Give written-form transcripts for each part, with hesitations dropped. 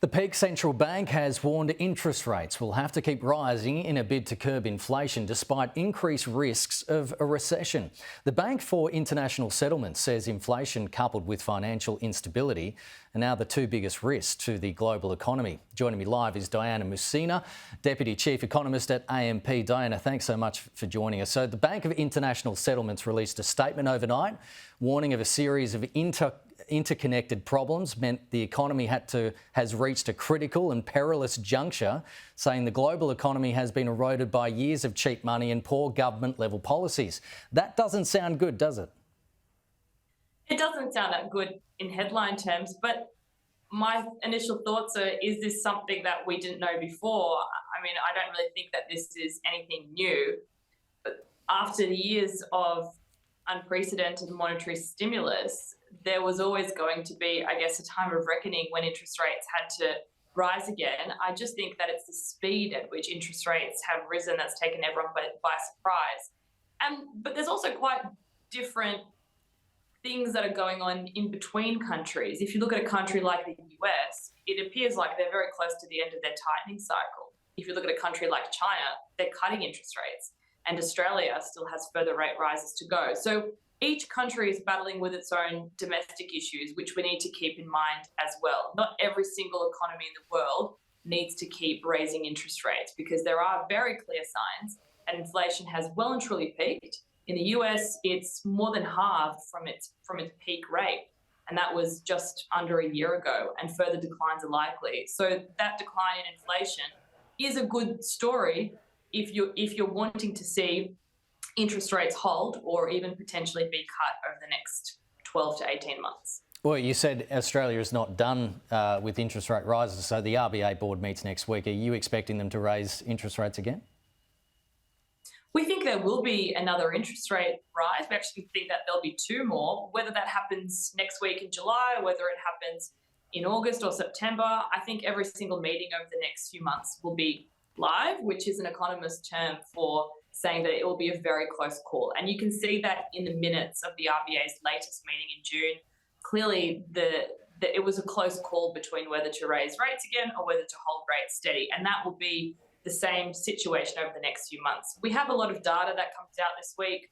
The peak central bank has warned interest rates will have to keep rising in a bid to curb inflation despite increased risks of a recession. The Bank for International Settlements says inflation coupled with financial instability are now the two biggest risks to the global economy. Joining me live is Diana Mousina, Deputy Chief Economist at AMP. Diana, thanks so much for joining us. So the Bank of International Settlements released a statement overnight warning of a series of interconnected problems meant the economy has reached a critical and perilous juncture, saying the global economy has been eroded by years of cheap money and poor government-level policies. That doesn't sound good, does it? It doesn't sound that good in headline terms, but my initial thoughts are, is this something that we didn't know before? I mean, I don't really think that this is anything new. But after the years of unprecedented monetary stimulus, there was always going to be, I guess, a time of reckoning when interest rates had to rise again. I just think that it's the speed at which interest rates have risen that's taken everyone by surprise. But there's also quite different things that are going on in between countries. If you look at a country like the US, it appears like they're very close to the end of their tightening cycle. If you look at a country like China, they're cutting interest rates, and Australia still has further rate rises to go. So each country is battling with its own domestic issues, which we need to keep in mind as well. Not every single economy in the world needs to keep raising interest rates, because there are very clear signs that inflation has well and truly peaked. In the US, it's more than halved from its peak rate, and that was just under a year ago, and further declines are likely. So that decline in inflation is a good story if you're wanting to see interest rates hold or even potentially be cut over the next 12 to 18 months. Well, you said Australia is not done with interest rate rises, so the RBA board meets next week. Are you expecting them to raise interest rates again? We think there will be another interest rate rise. We actually think that there'll be two more. Whether that happens next week in July, or whether it happens in August or September, I think every single meeting over the next few months will be live, which is an economist term for saying that it will be a very close call. And you can see that in the minutes of the RBA's latest meeting in June. Clearly, it was a close call between whether to raise rates again or whether to hold rates steady. And that will be the same situation over the next few months. We have a lot of data that comes out this week,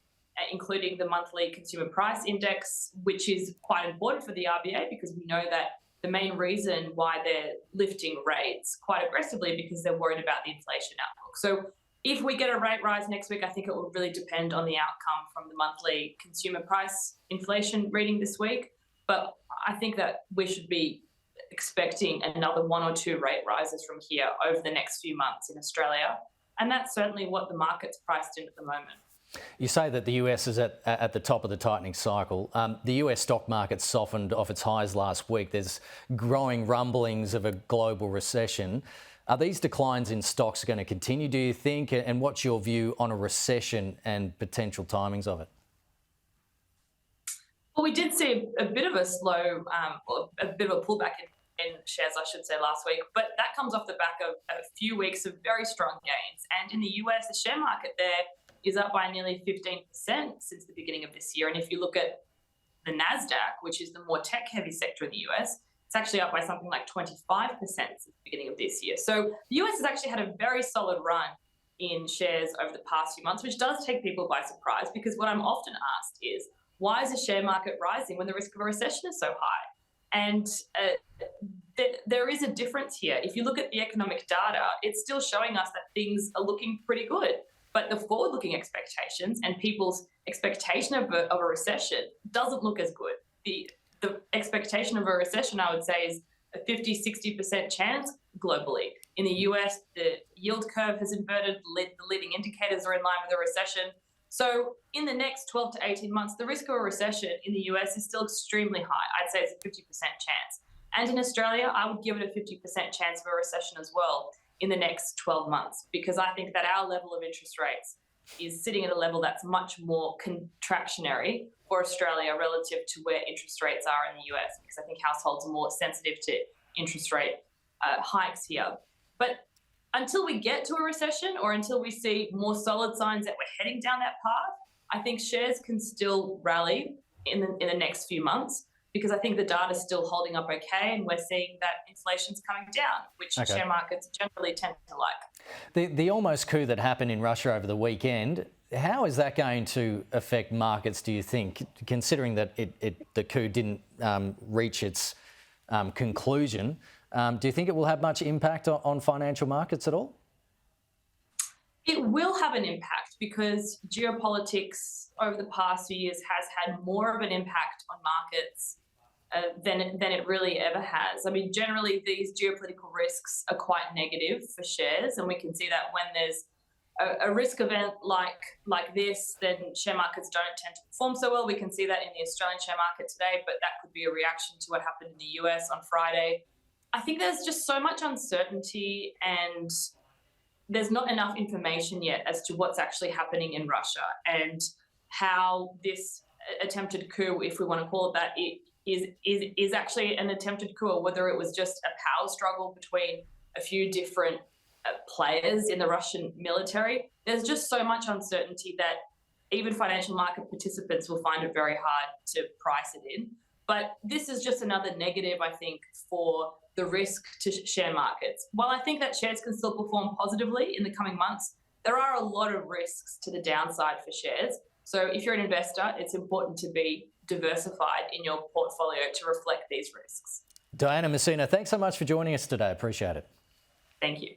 including the monthly consumer price index, which is quite important for the RBA, because we know that the main reason why they're lifting rates quite aggressively because they're worried about the inflation outlook. So if we get a rate rise next week, I think it will really depend on the outcome from the monthly consumer price inflation reading this week. But I think that we should be expecting another one or two rate rises from here over the next few months in Australia. And that's certainly what the market's priced in at the moment. You say that the US is at the top of the tightening cycle. The US stock market softened off its highs last week. There's growing rumblings of a global recession. Are these declines in stocks going to continue, do you think? And what's your view on a recession and potential timings of it? Well, we did see a bit of a slow, or a bit of a pullback in shares, I should say, last week. But that comes off the back of a few weeks of very strong gains. And in the US, the share market there is up by nearly 15% since the beginning of this year. And if you look at the NASDAQ, which is the more tech-heavy sector in the US, it's actually up by something like 25% since the beginning of this year. So the US has actually had a very solid run in shares over the past few months, which does take people by surprise, because what I'm often asked is, why is the share market rising when the risk of a recession is so high? And there is a difference here. If you look at the economic data, it's still showing us that things are looking pretty good. But the forward-looking expectations and people's expectation of a recession doesn't look as good. The expectation of a recession, I would say, is a 50-60% chance globally. In the US, the yield curve has inverted, the leading indicators are in line with a recession. So in the next 12 to 18 months, the risk of a recession in the US is still extremely high. I'd say it's a 50% chance. And in Australia, I would give it a 50% chance of a recession as well in the next 12 months, because I think that our level of interest rates is sitting at a level that's much more contractionary for Australia relative to where interest rates are in the US, because I think households are more sensitive to interest rate hikes here. But until we get to a recession, or until we see more solid signs that we're heading down that path, I think shares can still rally in the next few months. because I think the data is still holding up okay, and we're seeing that inflation's coming down, which Okay. share markets generally tend to like. The almost coup that happened in Russia over the weekend, how is that going to affect markets, do you think, considering that the coup didn't reach its conclusion? Do you think it will have much impact on financial markets at all? It will have an impact because geopolitics over the past few years has had more of an impact on markets than it really ever has. I mean, generally, these geopolitical risks are quite negative for shares, and we can see that when there's a risk event like this, then share markets don't tend to perform so well. We can see that in the Australian share market today, but that could be a reaction to what happened in the US on Friday. I think there's just so much uncertainty, and there's not enough information yet as to what's actually happening in Russia and how this attempted coup, if we want to call it that, is actually an attempted coup, or whether it was just a power struggle between a few different players in the Russian military. There's just so much uncertainty that even financial market participants will find it very hard to price it in. But this is just another negative, I think, for the risk to share markets. While I think that shares can still perform positively in the coming months, there are a lot of risks to the downside for shares. So if you're an investor, it's important to be diversified in your portfolio to reflect these risks. Diana Mousina, thanks so much for joining us today. Appreciate it. Thank you.